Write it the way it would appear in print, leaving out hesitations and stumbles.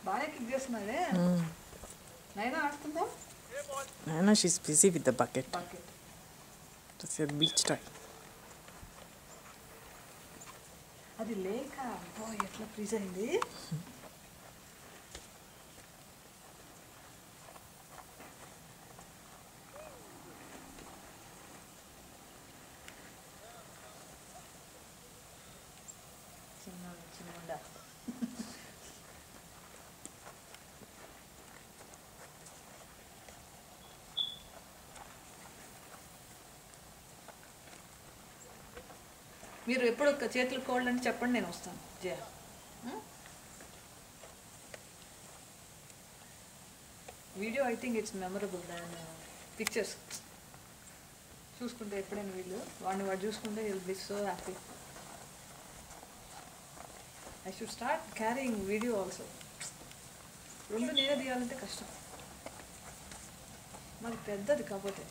బాగా కిక్ చేస్తున్నాడే. నైనా ఆడుతుందా? Naina, she's busy with the bucket. Bucket. It's a beach toy. అది లేక అబ్బో ఎట్లా ఫ్రీజ్ అయింది. చిన్న మీరు ఎప్పుడు చేతులు కోల్డ్ అని చెప్పండి, నేను వస్తాను. Jaya video I think it's memorable and pictures చూసుకుంటే ఎప్పుడైనా వాడు చూసుకుంటే will be so happy. I should start carrying video also. రెండు నేనే తీయాలంటే కష్టం, మాది పెద్దది కాకపోతే.